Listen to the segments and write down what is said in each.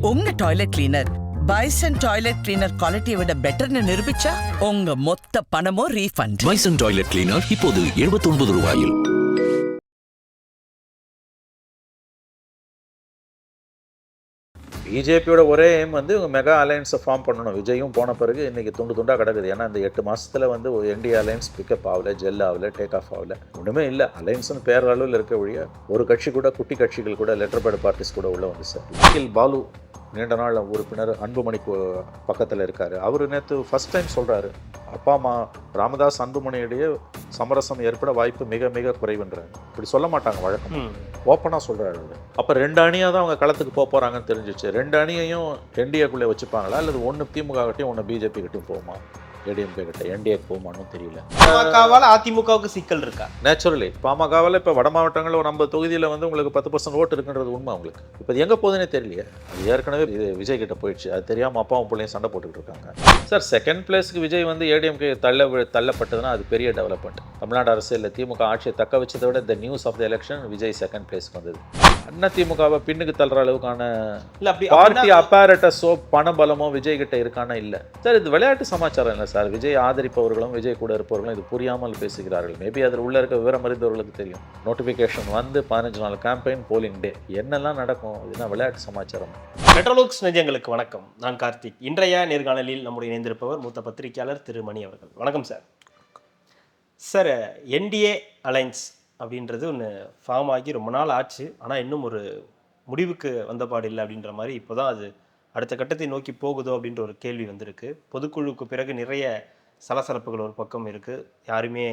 உங்க toilet cleaner bison toilet cleaner குவாலிட்டியை விட பெட்டர்னு நிரூபிச்சா உங்க மொத்த பணமும் ரீஃபண்ட். பைசன் டாய்லெட் கிளீனர் இப்போது 79 ரூபாயில். பிஜேபியோட ஒரே எய்ம் வந்து இவங்க மெகா அலையன்ஸை ஃபார்ம் பண்ணணும். விஜயும் போன பிறகு இன்றைக்கி துண்டு துண்டாக கிடக்குது. ஏன்னா இந்த 8 மாதத்தில் வந்து என்டிஏ அலையன்ஸ் பிக்கப் ஆகலை, ஜெல் ஆகலை, டேக் ஆஃப் ஆகலை, ஒன்றுமே இல்லை. அலையன்ஸ்னு பேர் அளவில் இருக்க வழியா ஒரு கட்சி கூட, குட்டி கட்சிகள் கூட, லெட்டர் பேட் பார்ட்டிஸ் கூட உள்ள வந்து சார். அகில் பாலு நீண்ட நாள் உறுப்பினர் அன்புமணிக்கு பக்கத்தில் இருக்கார். அவர் நேற்று ஃபஸ்ட் டைம் சொல்கிறாரு, அப்பா அம்மா ராமதாஸ் அன்புமணியுடைய சமரசம் ஏற்பட வாய்ப்பு மிக மிக குறைவுன்றாங்க. இப்படி சொல்ல மாட்டாங்க வழக்கம், ஓப்பனாக சொல்கிறாரு. அப்போ 2 அணியாக தான் அவங்க களத்துக்கு போகிறாங்கன்னு தெரிஞ்சிச்சு. 2 அணியையும் என்டிஏக்குள்ளே வச்சுப்பாங்களா, அல்லது ஒன்று திமுக கிட்டையும் ஒன்று பிஜேபி கிட்டையும் போகுமா, ஏடிஎம்கே கிட்ட என்டிஏக்கு போகுமான்னு தெரியல. பாமகவால் அதிமுகவுக்கு சிக்கல் இருக்கா? நேச்சுரலி பாமகவால் இப்போ வட மாவட்டங்களில் ஒரு 50 தொகுதியில் வந்து உங்களுக்கு 10% ஓட்டு இருக்குன்றது உண்மை. அவங்களுக்கு இப்போ எங்கே போகுதுன்னே தெரியலையே. அது ஏற்கனவே இது விஜய் கிட்ட போயிடுச்சு. அது தெரியாமல் அப்பாவும் பிள்ளையும் சண்டை போட்டுக்கிட்டு இருக்காங்க சார். செகண்ட் பிளேஸ்க்கு விஜய் வந்து ஏடிஎம்கே தள்ளப்பட்டதுன்னா அது பெரிய டெவலப்மெண்ட். தமிழ்நாடு அரசியலில் திமுக ஆட்சியை தக்க வச்சதை விட இந்த news of the election Vijay second பிளேஸ்க்கு வந்தது. அண்ணா திமுகவை பின்னுக்கு தள்ளுற அளவுக்கான பார்ட்டி அப்பாரட்டஸோ பண பலமோ விஜய் கிட்ட இருக்கானா இல்லை சார். இது விளையாட்டு சமாச்சாரம் இல்லை சார். விஜய் ஆதரிப்பவர்களும் விஜய் கூட இருப்பவர்களும் இது புரியாமல் பேசுகிறார்கள். மேபி அதில் உள்ள இருக்க விவரம் அறிந்தவர்களுக்கு தெரியும். நோட்டிஃபிகேஷன் வந்து 15 நாள் கேம்பெயின், போலிங் டே, என்னெல்லாம் நடக்கும், இதுதான் விளையாட்டு சமாச்சாரம். மெட்ரோலுக்ஸ் நெஞ்சங்களுக்கு வணக்கம். நான் கார்த்திக். இன்றைய நேர்காணலில் நம்முடைய இணைந்திருப்பவர் மூத்த பத்திரிகையாளர் திரு மணி அவர்கள். வணக்கம் சார். சார், என்டிஏ அலைன்ஸ் அப்படின்றது ஒன்று ஃபார்ம் ஆகி ரொம்ப நாள் ஆச்சு. ஆனால் இன்னும் ஒரு முடிவுக்கு வந்தபாடு இல்லை அப்படின்ற மாதிரி இப்போ தான் அது அடுத்த கட்டத்தை நோக்கி போகுதோ அப்படின்ற ஒரு கேள்வி வந்திருக்கு. பொதுக்குழுவுக்கு பிறகு நிறைய சலசலப்புகள் ஒரு பக்கம் இருக்குது. யாருமே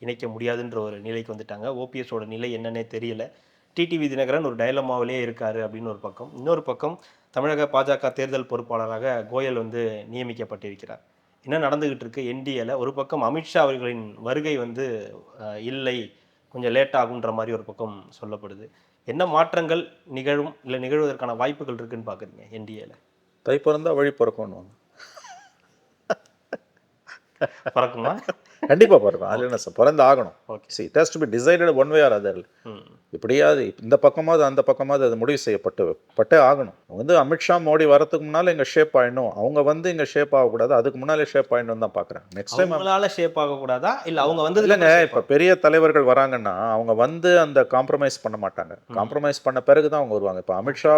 இணைக்க முடியாதுன்ற ஒரு நிலைக்கு வந்துட்டாங்க. ஓபிஎஸோட நிலை என்னன்னே தெரியல. டிடிவி தினகரன் ஒரு டயலமாவிலே இருக்கார் அப்படின்னு ஒரு பக்கம். இன்னொரு பக்கம் தமிழக பாஜக தேர்தல் பொறுப்பாளராக கோயல் வந்து நியமிக்கப்பட்டிருக்கிறார். என்ன நடந்துக்கிட்டு இருக்கு என்டிஏல? ஒரு பக்கம் அமித்ஷா அவர்களின் வருகை வந்து இல்லை, கொஞ்சம் லேட் ஆகுன்ற மாதிரி ஒரு பக்கம் சொல்லப்படுது. என்ன மாற்றங்கள் நிகழும், இல்லை நிகழ்வதற்கான வாய்ப்புகள் இருக்குன்னு பார்க்குறீங்க என்டிஏல? தை பிறந்தா வழி பிறக்கணும். பறக்குமா? கண்டிப்பாக பிறக்கும். அதில் என்ன சார், பிறந்து ஆகணும். Okay, see it has to be decided one way or other. இப்படியாவது இந்த பக்கமாவது அந்த பக்கமாவது அது முடிவு செய்யப்பட்டே ஆகணும். வந்து அமித்ஷா மோடி வரதுக்கு முன்னால் இங்கே ஷேப் ஆகிடணும். அவங்க வந்து இங்கே ஷேப் ஆகக்கூடாது, அதுக்கு முன்னாலே ஷேப் ஆகிடணும் தான் பார்க்குறேன். நெக்ஸ்ட் டைம் அவங்களால ஷேப் ஆகக்கூடாதா, இல்லை அவங்க வந்து இல்லைங்க. இப்போ பெரிய தலைவர்கள் வராங்கன்னா அவங்க வந்து அந்த காம்ப்ரமைஸ் பண்ண மாட்டாங்க. காம்ப்ரமைஸ் பண்ண பிறகு தான் அவங்க வருவாங்க. இப்போ அமித்ஷா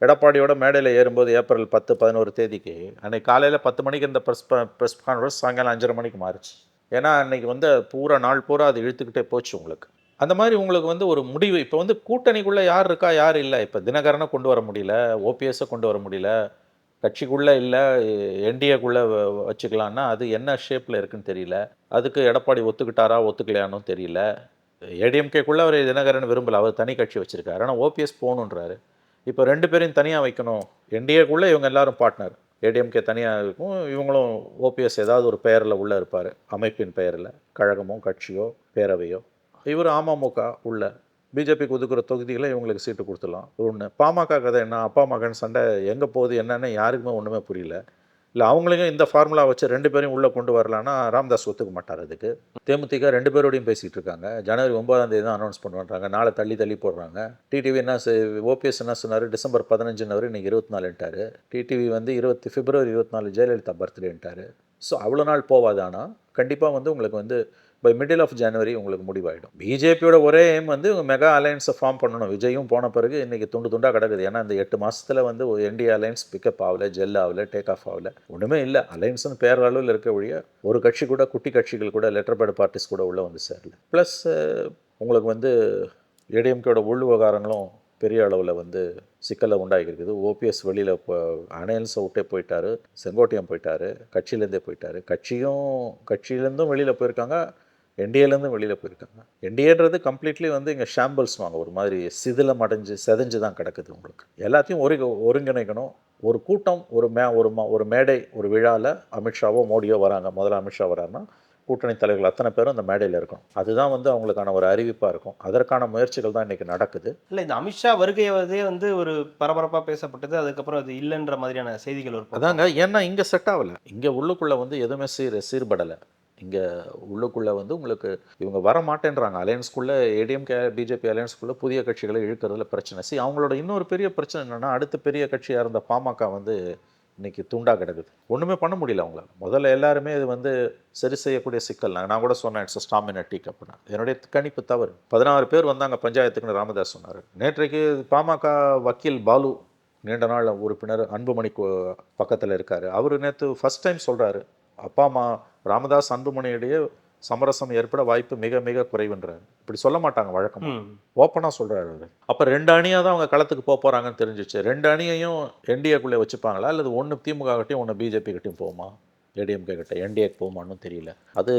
எடப்பாடியோட மேடையில் ஏறும்போது ஏப்ரல் 10, 11 தேதிக்கு அன்றைக்கி காலையில் 10 மணிக்கு இந்த ப்ரெஸ் கான்ஃபரன்ஸ் சாயங்காலம் 5:30 மணிக்கு மாறிச்சு. ஏன்னா அன்றைக்கி வந்து பூரா நாள் பூரா அது இழுத்துக்கிட்டே போச்சு உங்களுக்கு. அந்த மாதிரி உங்களுக்கு வந்து ஒரு முடிவு. இப்போ வந்து கூட்டணிக்குள்ளே யார் இருக்கா யார் இல்லை. இப்போ தினகரனை கொண்டு வர முடியல, ஓபிஎஸ்ஸை கொண்டு வர முடியல, கட்சிக்குள்ளே இல்லை, என்டிஏக்குள்ளே வச்சுக்கலான்னா அது என்ன ஷேப்பில் இருக்குன்னு தெரியல. அதுக்கு எடப்பாடி ஒத்துக்கிட்டாரா ஒத்துக்கலையானு தெரியல. ஏடிஎம்கேக்குள்ளே அவர் தினகரன் விரும்பலை, அவர் தனி கட்சி வச்சுருக்காரு. ஆனால் ஓபிஎஸ் போகணுன்றாரு. இப்போ 2 பேரையும் தனியாக வைக்கணும். என்டிஏக்குள்ளே இவங்க எல்லாரும் பார்ட்னர், ஏடிஎம்கே தனியாக இருக்கும், இவங்களும் ஓபிஎஸ் ஏதாவது ஒரு பெயரில் உள்ளே இருப்பார், அமைப்பின் பெயரில், கழகமோ கட்சியோ பேரவையோ. இவர் அமமுக உள்ள பிஜேபிக்கு ஒதுக்குற தொகுதிகளை இவங்களுக்கு சீட்டு கொடுத்துடலாம். ஒன்று. பாமக கதை என்ன, அப்பா மகன் சண்டை எங்கே போகுது என்னன்னு யாருக்குமே ஒன்றுமே புரியல. இல்லை அவங்களுக்கும் இந்த ஃபார்முலா வச்சு 2 பேரையும் உள்ளே கொண்டு வரலான்னா ராமதாஸ் ஒத்துக்க மாட்டார். அதுக்கு தேமுதிக 2 பேரோடையும் பேசிகிட்டு இருக்காங்க. ஜனவரி 9ஆம் தேதி தான் அனௌன்ஸ் பண்ணுறாங்க. நாளை தள்ளி போடுறாங்க. டிடிவி என்ன, ஓபிஎஸ் என்ன சொன்னார், டிசம்பர் 15 இன்றைக்கி 24ன்ட்டார். டிடிவி வந்து பிப்ரவரி 24 ஜெயலலிதா பர்த்டேன்ட்டார். ஸோ அவ்வளோ நாள் போவாது. ஆனால் கண்டிப்பாக வந்து உங்களுக்கு வந்து பை மிடில் ஆஃப் ஜனவரி உங்களுக்கு முடிவாயிடும். பிஜேபியோட ஒரே எய்ம் வந்து மெகா அலையன்ஸை ஃபார்ம் பண்ணணும். விஜயும் போன பிறகு இன்றைக்கி துண்டு துண்டாக கிடக்குது. ஏன்னா இந்த 8 மாதத்தில் வந்து என்டிஏ அலையன்ஸ் பிக்கப் ஆகலை, ஜெல் ஆகலை, டேக் ஆஃப் ஆகலை, ஒன்றுமே இல்லை. அலையன்ஸ்னு பேர் அளவில் இருக்க வழியா ஒரு கட்சி கூட, குட்டி கட்சிகள் கூட, லெட்டர் பேட் பார்ட்டிஸ் கூட உள்ளே வந்து சேரல. ப்ளஸ் உங்களுக்கு வந்து ஏடிஎம்கேயோட உள் விவகாரங்களும் பெரிய அளவில் வந்து சிக்கலை உண்டாகிருக்குது. ஓபிஎஸ் வெளியில் அலையன்ஸை விட்டே போயிட்டார், செங்கோட்டையம் போயிட்டார், கட்சியிலேருந்தே போயிட்டார். கட்சியிலேருந்தும் வெளியில் போயிருக்காங்க, என்டிஏலேருந்து வெளியில் போயிருக்காங்க. என்டிஏன்றது கம்ப்ளீட்லி வந்து இங்கே ஷாம்பிள்ஸ் வாங்க, ஒரு மாதிரி சிதிலம் அடைஞ்சு செதஞ்சு தான் கிடக்குது. உங்களுக்கு எல்லாத்தையும் ஒருங்கிணைக்கணும். ஒரு கூட்டம், ஒரு மேடை, ஒரு விழாவில் அமித்ஷாவோ மோடியோ வராங்க. முதல்ல அமித்ஷா வராருன்னா கூட்டணி தலைவர்கள் அத்தனை பேரும் அந்த மேடையில் இருக்கும். அதுதான் வந்து அவங்களுக்கான ஒரு அறிவிப்பாக இருக்கும். அதற்கான முயற்சிகள் தான் இன்றைக்கி நடக்குது. இல்லை, இந்த அமித்ஷா வருகையதே வந்து ஒரு பரபரப்பாக பேசப்பட்டது. அதுக்கப்புறம் அது இல்லைன்ற மாதிரியான செய்திகள் இருக்கும். அதாங்க, ஏன்னா இங்கே செட் ஆகலை. இங்கே உள்ளுக்குள்ளே வந்து எதுவுமே சீர்படலை. இங்கே உள்ளுக்குள்ளே வந்து உங்களுக்கு இவங்க வர மாட்டேன்றாங்க. அலையன்ஸ்குள்ளே ஏடிஎம்கே பிஜேபி அலையன்ஸ்குள்ளே புதிய கட்சிகளை இழுக்கிறதுல பிரச்சனை. அவங்களோட இன்னொரு பெரிய பிரச்சனை என்னென்னா, அடுத்த பெரிய கட்சியாக இருந்த பாமக வந்து இன்னைக்கு துண்டா கிடக்குது. ஒன்றுமே பண்ண முடியல அவங்களால. முதல்ல எல்லாருமே இது வந்து சரி செய்யக்கூடிய சிக்கல். நான் கூட சொன்னேன் இட்ஸ் ஸ்டாமினா டீக் அப்படின்னா. என்னுடைய கணிப்பு தவறு. 16 பேர் வந்தாங்க பஞ்சாயத்துக்குன்னு ராமதாஸ் சொன்னார். நேற்றைக்கு பாமக வக்கீல் பாலு, நீண்ட நாள் உறுப்பினர், அன்புமணி பக்கத்தில் இருக்கார். அவர் நேற்று ஃபர்ஸ்ட் டைம் சொல்கிறாரு, அப்பா அம்மா ராமதாஸ் அன்புமணியுடைய சமரசம் ஏற்பட வாய்ப்பு மிக மிக குறைவுன்றார். இப்படி சொல்ல மாட்டாங்க வழக்கம், ஓப்பனாக சொல்கிறாரு அவர். அப்போ 2 அணியாக தான் அவங்க களத்துக்கு போக போகிறாங்கன்னு தெரிஞ்சிச்சு. 2 அணியையும் என்டிஏக்குள்ளே வச்சுப்பாங்களா, அல்லது ஒன்று திமுக கிட்டையும் ஒன்று பிஜேபி கிட்டையும் போகுமா, ஏடிஎம்கே கிட்ட என்டிஏக்கு போகுமான்னு தெரியல. அது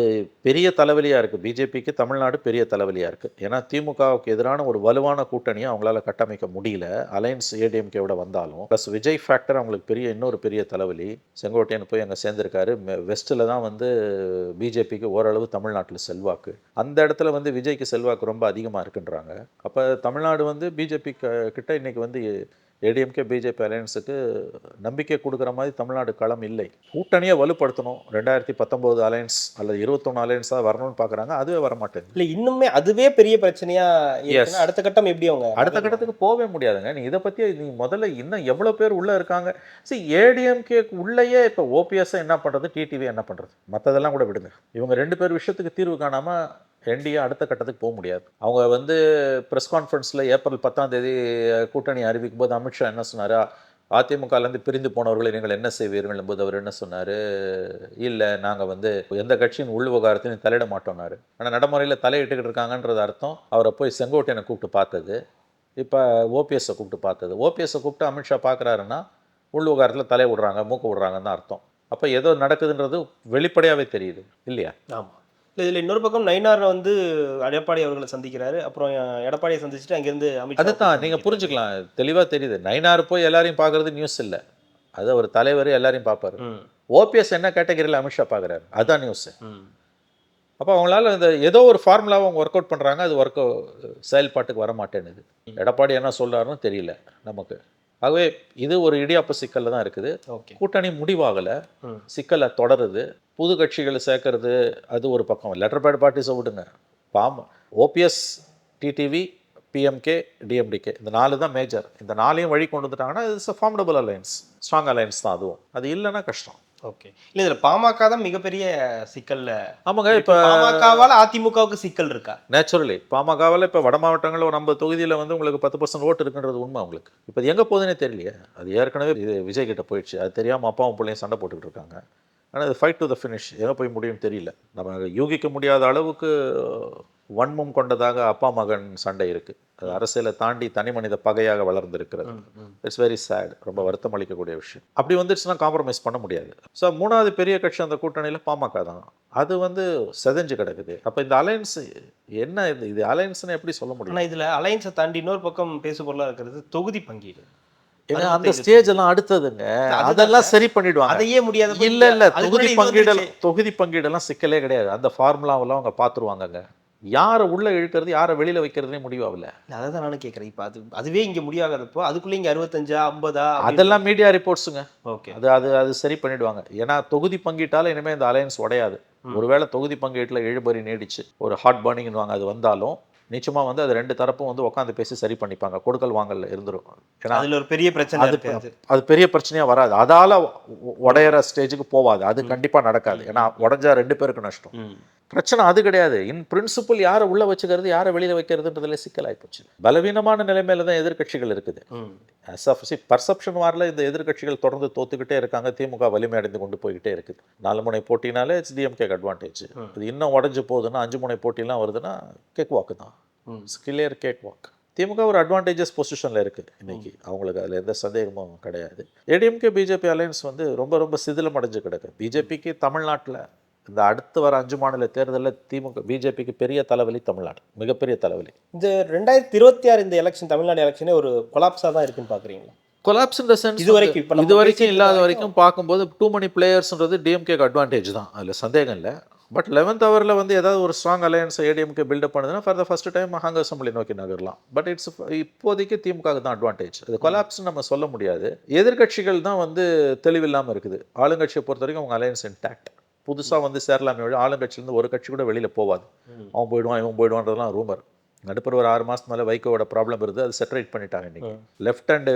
பெரிய தலைவலியாக இருக்குது. பிஜேபிக்கு தமிழ்நாடு பெரிய தலைவலியாக இருக்குது. ஏன்னா திமுகவுக்கு எதிரான ஒரு வலுவான கூட்டணியை அவங்களால கட்டமைக்க முடியல, அலையன்ஸ் ஏடிஎம்கேவோட வந்தாலும். ப்ளஸ் விஜய் ஃபேக்டர் அவங்களுக்கு இன்னொரு பெரிய தலைவலி. செங்கோட்டையன் போய் அங்கே சேர்ந்திருக்காரு. வெஸ்ட்டில் தான் வந்து பிஜேபிக்கு ஓரளவு தமிழ்நாட்டில் செல்வாக்கு. அந்த இடத்துல வந்து விஜய்க்கு செல்வாக்கு ரொம்ப அதிகமாக இருக்குன்றாங்க. அப்போ தமிழ்நாடு வந்து பிஜேபி கிட்ட இன்னைக்கு வந்து ஏடிஎம்கே பிஜேபி அலையன்ஸுக்கு நம்பிக்கை கொடுக்குற மாதிரி தமிழ்நாடு களம் இல்லை. கூட்டணியை வலுப்படுத்தணும். 2019 அலையன்ஸ் அல்லது 21 அலையன்ஸாக வரணும்னு பார்க்குறாங்க. அதுவே வரமாட்டேங்குது. இல்லை, இன்னுமே அதுவே பெரிய பிரச்சனையாக. அடுத்த கட்டம் எப்படி அவங்க அடுத்த கட்டத்துக்கு போகவே முடியாதுங்க. நீ இதை பற்றி நீ முதல்ல இன்னும் எவ்வளோ பேர் உள்ளே இருக்காங்க. ஏடிஎம்கே உள்ளேயே இப்போ ஓபிஎஸ் என்ன பண்ணுறது, டிடிவி என்ன பண்ணுறது, மற்றதெல்லாம் கூட விடுங்க. இவங்க 2 பேர் விஷயத்துக்கு தீர்வு காணாமல் என்டிஏ அடுத்த கட்டத்துக்கு போக முடியாது. அவங்க வந்து ப்ரெஸ் கான்ஃபரன்ஸில் ஏப்ரல் 10ஆம் தேதி கூட்டணி அறிவிக்கும் போது அமித்ஷா என்ன சொன்னார், அதிமுகலேருந்து பிரிந்து போனவர்களை நீங்கள் என்ன செய்வீர்கள் என்பது அவர் என்ன சொன்னார், இல்லை நாங்கள் வந்து எந்த கட்சியின் உள் விவகாரத்தையும் தலையிட மாட்டோம்னாரு. ஆனால் நடைமுறையில் தலையிட்டுக்கிட்டு இருக்காங்கன்றது அர்த்தம் அவரை போய் செங்கோட்டையனை கூப்பிட்டு பார்த்தது, இப்போ ஓபிஎஸ்ஸை கூப்பிட்டு பார்த்தது. ஓபிஎஸ்ஸை கூப்பிட்டு அமித்ஷா பார்க்குறாருன்னா உள் விவகாரத்தில் தலையை விடுறாங்க, மூக்கு விடுறாங்கன்னு தான் அர்த்தம். அப்போ ஏதோ நடக்குதுன்றது வெளிப்படையாகவே தெரியுது இல்லையா? ஆமாம். இதில் இன்னொரு பக்கம் நயினார் வந்து எடப்பாடி அவர்களை சந்திக்கிறாரு. அப்புறம் எடப்பாடியை சந்திச்சுட்டு அங்கேருந்து அமித்ஷா. அதுதான் நீங்கள் புரிஞ்சுக்கலாம், தெளிவாக தெரியுது. நயினார் போய் எல்லாரையும் பார்க்குறது நியூஸ் இல்லை, அது ஒரு தலைவர் எல்லாரையும் பார்ப்பாரு. ஓபிஎஸ் என்ன கேட்டகரியில் அமித்ஷா பார்க்குறாரு, அதுதான் நியூஸு. அப்போ அவங்களால இந்த ஏதோ ஒரு ஃபார்முலாவை அவங்க ஒர்க் அவுட் பண்ணுறாங்க, அது செயல்பாட்டுக்கு வர மாட்டேன்னுது. எடப்பாடி என்ன சொல்கிறாருன்னு தெரியல நமக்கு. ஆகவே இது ஒரு இடியாப்பு சிக்கலில் தான் இருக்குது. கூட்டணி முடிவாகலை, சிக்கலை தொடருது. புது கட்சிகளை சேர்க்கறது அது ஒரு பக்கம். லெட்டர் பேட் பார்ட்டிஸை விடுங்க, ஓபிஎஸ், டிடிவி, பிஎம்கே, டிஎம்டிகே, இந்த 4 தான் மேஜர். இந்த 4ஐயும் வழி கொண்டு வந்துட்டாங்கன்னா it's a formidable alliance, strong alliance தான் அதுவும். அது இல்லைன்னா கஷ்டம். ஓகே. இல்லை, இதில் பாமக தான் மிகப்பெரிய சிக்கல்ல. ஆமாங்க. இப்போ பாமகவால் அதிமுகவுக்கு சிக்கல் இருக்கா? நேச்சுரலி பாமகவால் இப்போ வட மாவட்டங்களில் ஒரு 50 தொகுதியில் வந்து உங்களுக்கு 10% ஓட்டு இருக்குன்றது உண்மை. உங்களுக்கு இப்போ எங்கே போகுதுன்னே தெரியலையே. அது ஏற்கனவே இது விஜய் கிட்ட போயிடுச்சு. அது தெரியாமல் அப்பாவும் பிள்ளையும் சண்டை போட்டுக்கிட்டு இருக்காங்க. ஆனால் அது ஃபைட் டு த ஃபினிஷ், எங்கே போய் முடியும்னு தெரியல. நம்ம யூகிக்க முடியாத அளவுக்கு வன்மம் கொண்டதாக அப்பா மகன் சண்டை இருக்குது. அது அரசியலை தாண்டி தனி மனித பகையாக வளர்ந்துருக்கிறது. இட்ஸ் வெரி சேட், ரொம்ப வருத்தம் அளிக்கக்கூடிய விஷயம். அப்படி வந்துடுச்சுன்னா காம்ப்ரமைஸ் பண்ண முடியாது. ஸோ 3வது பெரிய கட்சி அந்த கூட்டணியில் பாமக தான். அது வந்து செதஞ்சு கிடக்குது. அப்போ இந்த அலையன்ஸ் என்ன, இது அலையன்ஸ்னு எப்படி சொல்ல முடியும்? ஆனால் இதில் அலையன்ஸை தாண்டி இன்னொரு பக்கம் பேசுபொருளாக இருக்கிறது தொகுதி பங்கீடு. அந்த ஸ்டேஜ் எல்லாம் அடுத்ததுங்க, அதெல்லாம் சரி பண்ணிடுவாங்க. அதையே முடியாது. இல்ல தொகுதி பங்கீடெல்லாம் சிக்கலே கிடையாது. அந்த ஃபார்முலாவெல்லாம் அவங்க பார்த்துருவாங்கங்க. யாரை உள்ள இழுக்கிறது, யாரை வெளியில வைக்கிறதுனே முடிவாகல. அதை தான் நானும் கேட்குறேன். இப்போ அதுவே இங்கே முடியாதப்போ அதுக்குள்ளே இங்கே 65 50 அதெல்லாம் மீடியா ரிப்போர்ட்ஸுங்க. ஓகே, அது சரி பண்ணிடுவாங்க. ஏன்னா தொகுதி பங்கீட்டால இனிமேல் இந்த அலையன்ஸ் உடையாது. ஒருவேளை தொகுதி பங்கீட்டில் இழுபறி நீடிச்சு ஒரு ஹாட் பர்னிங்னுவாங்க அது வந்தாலும் நிச்சயமா வந்து அது 2 தரப்பும் வந்து உட்காந்து பேசி சரி பண்ணிப்பாங்க. கொடுக்கல் வாங்கல இருந்துரும். ஏன்னா அதுல ஒரு பெரிய பிரச்சனை, அது பெரிய பிரச்சனையா வராது. அதால உடையிற ஸ்டேஜுக்கு போவாது. அது கண்டிப்பா நடக்காது. ஏன்னா உடஞ்சா 2 பேருக்கு நஷ்டம். பிரச்சனை அது கிடையாது. இன் பிரின்சிபல் யாரை உள்ள வச்சுக்கிறது, யாரை வெளியில வைக்கிறதுன்றதுல சிக்கலாகி போச்சு. பலவீனமான நிலைமையில தான் எதிர்கட்சிகள் இருக்குது. பர்செப்ஷன் வாரில் இந்த எதிர்கட்சிகள் தொடர்ந்து தோத்துக்கிட்டே இருக்காங்க. திமுக வலிமை அடைந்து கொண்டு போய்கிட்டே இருக்குது. 4 முனை போட்டினாலே டிஎம்கேக்கு அட்வான்டேஜ். அது இன்னும் உடஞ்சு போகுதுன்னா 5 முனை போட்டிலாம் வருதுன்னா கேக் வாக்கு தான், கிளியர் கேக் வாக். திமுக ஒரு அட்வான்டேஜஸ் பொசிஷனில் இருக்குது இன்னைக்கு. அவங்களுக்கு அதில் எந்த சந்தேகமும் கிடையாது. ஏடிஎம்கே பிஜேபி அலையன்ஸ் வந்து ரொம்ப ரொம்ப சிதிலம் அடைஞ்சு கிடக்கு. பிஜேபிக்கு தமிழ்நாட்டில் இந்த அடுத்து வர 5 மாநில தேர்தலில் பிஜேபிக்கு பெரிய தலைவலி தமிழ்நாடு, மிகப்பெரிய தலைவலி. இந்த 2026 இந்த எலெக்ஷன், தமிழ்நாடு எலெக்ஷனே ஒரு கொலாப்ஸாக தான் இருக்குன்னு பார்க்குறீங்களா? கொலாப்ஸ் இன் த சென்ஸ் இது வரைக்கும் இல்லாத வரைக்கும் பார்க்கும்போது டூ மணி பிளேயர்ஸ்ன்றது டிஎம்கேக்கு அட்வான்டேஜ் தான், அதில் சந்தேகம் இல்லை. பட் 11th ஹவரில் வந்து ஏதாவது ஒரு ஸ்ட்ராங் அலையன்ஸ் ஏடிஎம்கே பில்டப் பண்ணுதுன்னா for the first time hung assembly நோக்கி நகரலாம். பட் இப்போதைக்கு திமுகவுக்கு தான் அட்வான்டேஜ். அது கொலாப்ஸ் நம்ம சொல்ல முடியாது. எதிர்கட்சிகள் தான் வந்து தெளிவில்லாமல் இருக்குது. ஆளுங்கட்சியை பொறுத்த வரைக்கும் அவங்க அலையன்ஸ் இன்டாக்ட். புதுசாக வந்து சேரலாமே வழி ஆளுங்கட்சியிலேருந்து ஒரு கட்சி கூட வெளியில் போவாது. அவன் போயிடுவான் இவன் போயிடுவான்றதுலாம் ரூமர். நடுப்புற ஒரு 6 மாதத்துக்கு மேலே வைகோவோட ப்ராப்ளம் இருக்குது, அது செட்டரேட் பண்ணிட்டாங்க. இன்றைக்கி லெஃப்ட் அண்டு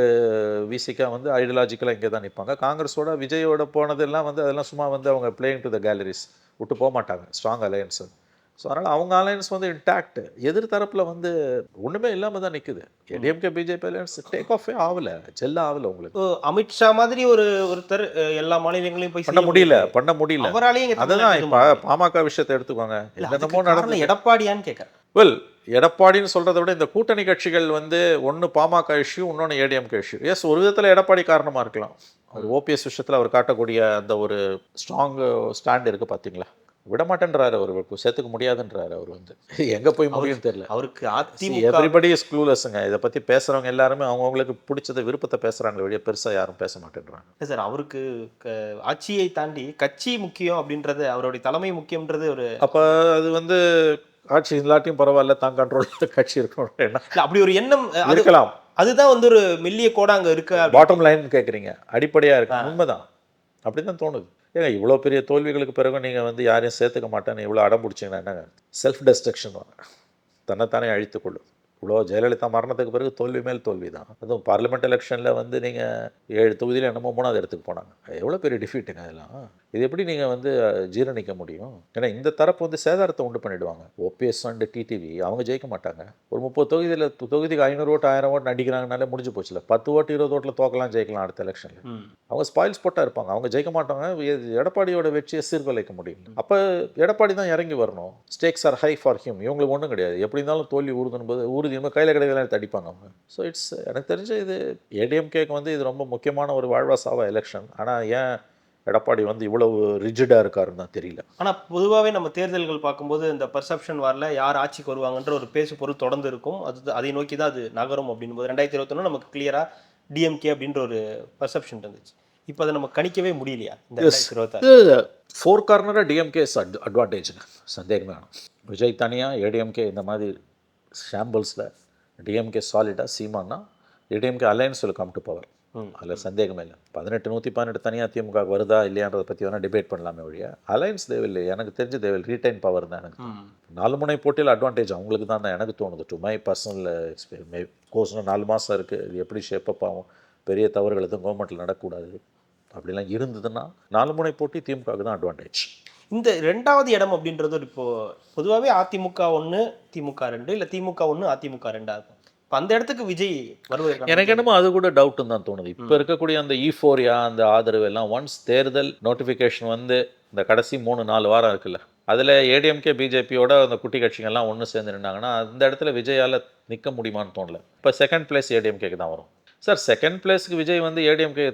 விசிகா வந்து ஐடியாலஜிக்கலாக இங்கே தான் நிற்பாங்க. காங்கிரஸோட விஜயோட போனதெல்லாம் வந்து அதெல்லாம் சும்மா வந்து அவங்க பிளேயிங் டு த கேலரிஸ் விட்டு போக மாட்டாங்க, ஸ்ட்ராங் அலையன்ஸு. ஸோ அதனால் அவங்க அலையன்ஸ் வந்து இன்டாக்ட். எதிர்த்தரப்பில் வந்து ஒன்றுமே இல்லாமல் தான் நிற்குது. ஏடிஎம்கே பிஜேபி அலையன்ஸ் டேக் ஆஃபே ஆகலை, ஜெல்ல ஆகலை. உங்களுக்கு அமித்ஷா மாதிரி ஒருத்தர் எல்லா மாநிலங்களையும் போய் பண்ண முடியல. அவராலையும் அதுதான் இப்போ பாமக விஷயத்தை எடுத்துக்கோங்க, என்னென்னமோ நடந்து. எடப்பாடியான்னு கேட்குறேன். வெல், எடப்பாடின்னு சொல்கிறத விட இந்த கூட்டணி கட்சிகள் வந்து ஒன்று பாமக இஷ்யூ, இன்னொன்று ஏடிஎம்கே இஷ்யூ. எஸ், ஒரு விதத்தில் எடப்பாடி காரணமாக இருக்கலாம். அவர் ஓபிஎஸ் விஷயத்தில் அவர் காட்டக்கூடிய அந்த ஒரு ஸ்ட்ராங் ஸ்டாண்ட் இருக்குது பார்த்தீங்களா. விட மாட்டேன்றாரு, அவர் சேர்த்துக்க முடியாதுன்றாரு. அவர் வந்து எங்கே போய் முடியும்னு தெரியல அவருக்கு. அதிமுக எவ்ரிபடி இஸ் க்ளூலெஸ்ஸுங்க. இதை பற்றி பேசுகிறவங்க எல்லாருமே அவங்களுக்கு பிடிச்சத விருப்பத்தை பேசுகிறாங்க, வெளியே பெருசாக யாரும் பேச மாட்டேன்றாங்க. சார், அவருக்கு ஆட்சியை தாண்டி கட்சி முக்கியம் அப்படின்றது, அவருடைய தலைமை முக்கியம்ன்றது ஒரு. அப்போ அது வந்து ஆட்சி இல்லாட்டியும் பரவாயில்ல, தான் கண்ட்ரோல் கட்சி இருக்கணும், என்ன அப்படி ஒரு எண்ணம் இருக்கலாம். அதுதான் வந்து ஒரு மெல்லிய கோடா அங்கே இருக்கு. பாட்டம் லைன் கேட்குறீங்க, அடிப்படையாக இருக்கு. உண்மைதான், அப்படி தான் தோணுது. ஏங்க இவ்வளோ பெரிய தோல்விகளுக்கு பிறகு நீங்கள் வந்து யாரையும் சேர்த்துக்க மாட்டேன்னு இவ்வளோ அடம் பிடிச்சிங்கன்னா என்னங்க? செல்ஃப் டெஸ்ட்ரக்ஷன் வாங்க, தன்னைத்தானே அழித்துக்கொள்ளும். இவ்வளோ ஜெயலலிதா மரணத்துக்கு பிறகு தோல்வி மேல் தோல்வி தான். அதுவும் பார்லிமெண்ட் எலெக்ஷனில் வந்து நீங்கள் 7 தொகுதியில் என்னமோ 3வது இடத்துக்கு போனாங்க. எவ்வளோ பெரிய டிஃபீட்டுங்க அதெல்லாம். இது எப்படி நீங்கள் வந்து ஜீரணிக்க முடியும்? ஏன்னா இந்த தரப்பு வந்து சேதாரத்தை உண்டு பண்ணிவிடுவாங்க. ஓபிஎஸ் அண்ட் டிடிவி அவங்க ஜெயிக்க மாட்டாங்க. ஒரு 30 தொகுதியில் தொகுதிக்கு 500 ஓட்டு 1000 ஓட்டு நடிக்கிறாங்கனாலே முடிஞ்சு போச்சுல. 10 ஓட்டு 20 ஓட்டில் தோக்கலாம், ஜெயிக்கலாம் அடுத்த எலெக்ஷனில். அவங்க ஸ்பாயில் ஸ்பாட்டாக இருப்பாங்க, அவங்க ஜெயிக்க மாட்டாங்க. எடப்பாடியோட வெற்றியை சீர்குலைக்க முடியும். அப்போ எடப்பாடி தான் இறங்கி வரணும். Steaks R high for him. இவங்களுக்கு ஒன்றும் கிடையாது. எப்படி இருந்தாலும் தோல்வி உறுதுன்போது இனிமேல் கையில் கிடைக்கலாம் தடிப்பாங்க அவங்க. ஸோ இட்ஸ், எனக்கு தெரிஞ்ச இது ஏடிஎம்கேக்கு வந்து இது ரொம்ப முக்கியமான ஒரு வாழ்வாசாவா எலெக்ஷன். ஆனால் ஏன் எடப்பாடி வந்து இவ்வளவு ரிஜிடாக இருக்காருன்னு தான் தெரியல. ஆனால் பொதுவாகவே நம்ம தேர்தல்கள் பார்க்கும்போது இந்த பர்செப்ஷன் வரல, யார் ஆட்சிக்கு வருவாங்கன்ற ஒரு பேசு பொருள் தொடர்ந்து இருக்கும். அதை நோக்கி தான் அது நகரும். அப்படின் போது 2021 நமக்கு கிளியராக டிஎம்கே அப்படின்ற ஒரு பர்செப்ஷன் இருந்துச்சு. இப்போ அதை நம்ம கணிக்கவே முடியலையா இந்த 2026? 4 கார்னராக டிஎம்கே அட்வான்டேஜுங்க, சந்தேகமே வேணும். விஜய் தனியாக, ஏடிஎம்கே இந்த மாதிரி ஷாம்பிள்ஸில், டிஎம்கே சாலிடாக, சீமானா ADMK alliance will come to power. அதில் சந்தேகமே இல்லை. 18 118 தனியாக திமுக வருதா இல்லையான்றதை பற்றி வேணால் டிபேட் பண்ணலாமே ஒழிய அலையன்ஸ் தேவையில்லை. எனக்கு தெரிஞ்சு தேவையில் ரீடைன் பவர் தான். எனக்கு 4 முனை போட்டியில் அட்வான்டேஜ் அவங்களுக்கு தான் எனக்கு தோணுது. To my personal experience. கோர்ஸ்னால் 4 மாதம் இருக்குது, இது எப்படி ஷேப்பப் ஆகும், பெரிய தவறுகள் எதுவும் கவர்மெண்ட்டில் நடக்கக்கூடாது அப்படிலாம் இருந்ததுன்னா 4 முனை போட்டி திமுகவுக்கு தான் அட்வான்டேஜ். இந்த 2வது இடம் அப்படின்றது இப்போது பொதுவாகவே அதிமுக 1 திமுக 2, இல்லை திமுக 1 அதிமுக 2 இருக்கும். இப்போ அந்த இடத்துக்கு விஜய் வருவது எனக்கு என்னமோ அது கூட டவுட்டுன்னு தான் தோணுது. இப்போ இருக்கக்கூடிய அந்த ஈஃபோரியா, அந்த ஆதரவு எல்லாம் ஒன்ஸ் தேர்தல் நோட்டிஃபிகேஷன் வந்து இந்த கடைசி 3-4 வாரம் இருக்குல்ல, அதில் ஏடிஎம்கே பிஜேபியோட அந்த குட்டி கட்சிகள்லாம் ஒன்று சேர்ந்து நின்னாங்கன்னா அந்த இடத்துல விஜயால் நிற்க முடியுமான்னு தோணல. இப்போ செகண்ட் பிளேஸ் ஏடிஎம்கேக்கு தான் வரும். சார், செகண்ட் பிளேஸுக்கு விஜய் வந்து ஏடிஎம்கே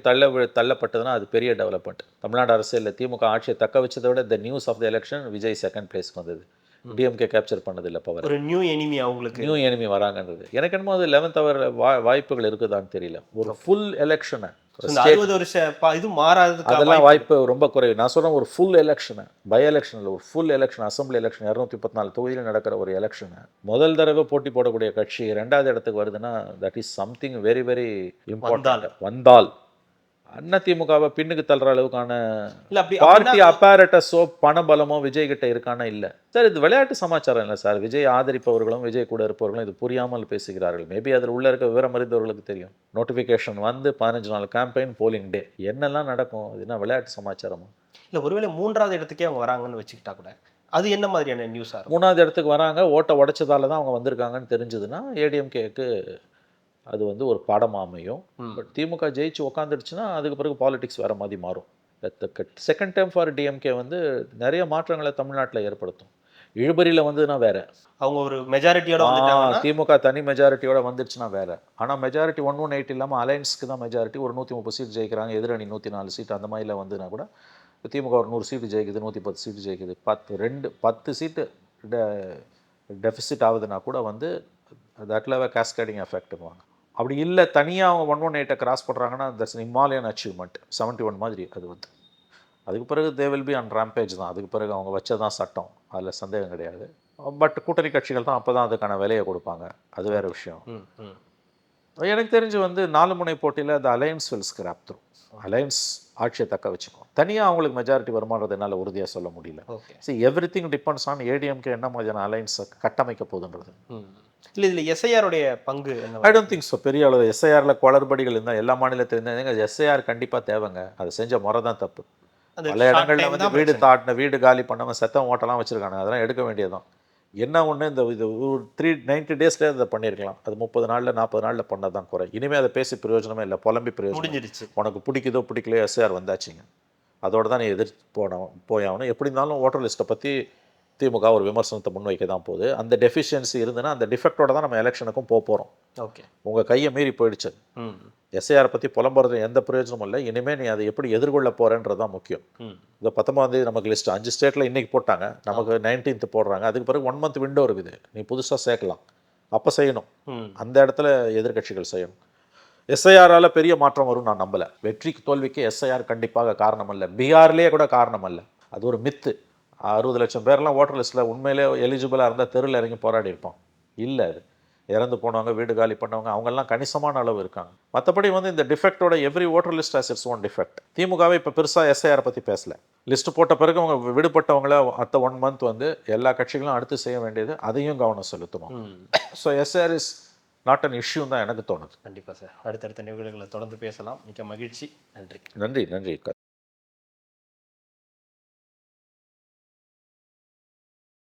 தள்ளப்பட்டதுன்னா அது பெரிய டெவலப்மெண்ட். தமிழ்நாடு அரசியலில் திமுக ஆட்சியை தக்க வச்சதை விட the news of the election Vijay second பிளேஸ்க்கு வந்தது. டிஎம்கே கேப்சர் பண்ணதில்லை பவர். ஒரு நியூ எனிமி, அவங்களுக்கு நியூ எனிமி வராங்கன்றது எனக்கு என்னமோ அது 11th அவர் வாய்ப்புகள் இருக்குதான்னு தெரியல. ஒரு ஃபுல் எலெக்ஷனை 60 வருஷம் இது மாறாது, அதெல்லாம் வாய்ப்பு ரொம்ப குறைவு. நான் சொல்கிறேன், ஒரு ஃபுல் எலெக்ஷனை, பை எலெக்ஷனில் ஒரு ஃபுல் எலெக்ஷன், அசம்பிளி எலெக்ஷன் 234 தொகுதியில் நடக்கிற ஒரு எலெக்ஷனை முதல் தடவை போட்டி போடக்கூடிய கட்சி 2வது இடத்துக்கு வருதுன்னா that is something very very important. வந்தால் அதிமுகவை பின்னுக்கு தள்ளுற அளவுக்கான பார்ட்டி அப்பாரட்டஸோ பணபலமோ விஜய் கிட்ட இருக்கானா இல்லை. சார், இது விளையாட்டு சமாச்சாரம் இல்லை சார். விஜய் ஆதரிப்பவர்களும் விஜய் கூட இருப்பவர்களும் இது புரியாமல் பேசுகிறார்கள். மேபி அதில் உள்ள இருக்க விவரம் அறிந்தவர்களுக்கு தெரியும். நோட்டிஃபிகேஷன் வந்து 15 நாள் கேம்பெயின், போலிங் டே, என்னெல்லாம் நடக்கும், அது என்ன விளையாட்டு சமாச்சாரமா? இல்லை, ஒருவேளை 3வது இடத்துக்கே அவங்க வராங்கன்னு வச்சுக்கிட்டா கூட அது என்ன மாதிரியான நியூஸாக இருக்கும்? 3வது இடத்துக்கு வராங்க, ஓட்டை உடைச்சதால தான் அவங்க வந்திருக்காங்கன்னு தெரிஞ்சதுன்னா ஏடிஎம்கேக்கு அது வந்து ஒரு பாடமாக அமையும். பட் திமுக ஜெயிச்சு உட்காந்துடுச்சுன்னா அதுக்கு பிறகு பாலிடிக்ஸ் வேறு மாதிரி மாறும். செகண்ட் டைம் ஃபார் டிஎம்கே வந்து நிறைய மாற்றங்களை தமிழ்நாட்டில் ஏற்படுத்தும். இழுபறியில் வந்ததுன்னா வேறு, அவங்க ஒரு மெஜாரிட்டியோட திமுக தனி மெஜாரிட்டியோட வந்துடுச்சுன்னா வேறு. ஆனால் மெஜாரிட்டி 118 இல்லாமல் அலையன்ஸ்க்கு தான் மெஜாரிட்டி. ஒரு 130 சீட் ஜெயிக்கிறாங்க, எதிரணி 104 சீட், அந்த மாதிரில வந்துன்னா கூட திமுக ஒரு 100 சீட்டு ஜெயிக்குது, 110 சீட்டு ஜெயிக்குது, 10 சீட்டு டெஃபிசிட் ஆகுதுன்னா கூட வந்து தட்ல கேஸ்கேடிங் எஃபெக்ட்னுவாங்க. அப்படி இல்லை, தனியாக அவங்க 118 கிராஸ் பண்ணுறாங்கன்னா தட்ஸ் இமாலயன் அச்சீவ்மெண்ட். 71 மாதிரி அது வந்து அதுக்கு பிறகு they will be on rampage தான். அதுக்கு பிறகு அவங்க வச்சதான் சட்டம், அதில் சந்தேகம் கிடையாது. பட் கூட்டணி கட்சிகள் தான் அப்போ தான் அதுக்கான விலையை கொடுப்பாங்க, அது வேறு விஷயம். எனக்கு தெரிஞ்சு வந்து 4 முனை போட்டியில் அந்த alliance will scrap through. Alliance ஆட்சியை தக்க வச்சுக்கும். தனியாக அவங்களுக்கு மெஜாரிட்டி வருமானது என்னால் உறுதியாக சொல்ல முடியல. Okay. Everything depends on ADMK என்ன மாதிரியான அலையன்ஸை கட்டமைக்க போகுதுன்றது. இல்லை இதில் எஸ்ஐஆருடைய பங்கு என்ன? I don't think so. பெரிய அளவு எஸ்ஐஆரில் குளறுபடிகள் இருந்தால் எல்லா மாநிலத்திலும் இருந்தால் எஸ்ஐஆர் கண்டிப்பாக தேவைங்க. அது செஞ்ச முறை தான் தப்பு. அது பல இடங்களில் வந்து வீடு தாட்டின வீடு காலி பண்ணாமல் செத்தம் ஓட்டெல்லாம் வச்சுருக்காங்க. அதெல்லாம் எடுக்க வேண்டியதுதான். என்ன ஒன்று இந்த இது ஒரு 390 டேஸ்லேயே அதை பண்ணியிருக்கலாம். அது 30 நாளில் 40 நாளில் பண்ணது தான் குறை. இனிமேல் அதை பேசி பிரயோஜனமே இல்லை, புலம்பி பிரயோஜனம். முடிஞ்சிருச்சு. உனக்கு பிடிக்குதோ பிடிக்கலையோ எஸ்ஐஆர் வந்தாச்சுங்க, அதோட தான் நீ போயாகணும். எப்படி இருந்தாலும் ஓட்டர் லிஸ்ட்டை பற்றி திமுக ஒரு விமர்சனத்தை முன்வைக்க தான் போகுது. அந்த டெஃபிஷியன்சி இருந்துன்னா அந்த டிஃபெக்டோட தான் நம்ம எலெக்ஷனுக்கும் போகிறோம். ஓகே. உங்கள் கையை மீறி போயிடுச்சு. எஸ்ஐஆரை பற்றி புலம்புறது எந்த பிரயோஜனமும் இல்லை. இனிமேல் நீ அதை எப்படி எதிர்கொள்ள போகிறேன்றது தான் முக்கியம். இந்த 19ஆம் தேதி நமக்கு லிஸ்ட் 5 ஸ்டேட்டில் இன்றைக்கி போட்டாங்க, நமக்கு 19th போடுறாங்க. அதுக்கு பிறகு 1 month விண்டோ இருக்குது, நீ புதுசாக சேர்க்கலாம். அப்போ செய்யணும். அந்த இடத்துல எதிர்கட்சிகள் செய்யணும். எஸ்ஐஆரால் பெரிய மாற்றம் வரும் நான் நம்பலை. வெற்றிக்கு தோல்விக்கு எஸ்ஐஆர் கண்டிப்பாக காரணம் அல்ல. பீகார்லேயே கூட காரணம் அல்ல. அது ஒரு மித்து. 60 லட்சம் பேர்லாம் ஓட்டர் லிஸ்ட்டில் உண்மையிலே எலிஜிபிளாக இருந்தால் தெருவில் இறங்கி போராடி இருப்போம். இல்லை, அது இறந்து போனவங்க, வீடு காலி பண்ணவங்க, அவங்கெல்லாம் கணிசமான அளவு இருக்காங்க. மற்றபடி வந்து இந்த டிஃபெக்டோட every voter list has its own defect. திமுகவே இப்போ பெருசாக எஸ்ஐஆர் பற்றி பேசலை. லிஸ்ட்டு போட்ட பிறகு அவங்க விடுபட்டவங்கள அடுத்த 1 month வந்து எல்லா கட்சிகளும் அடுத்து செய்ய வேண்டியது, அதையும் கவனம் செலுத்தணும். So SIR is not an issue தான் எனக்கு தோணுது. கண்டிப்பாக சார். அடுத்தடுத்த நிகழ்வுகளை தொடர்ந்து பேசலாம். மிக்க மகிழ்ச்சி. நன்றி. நன்றி.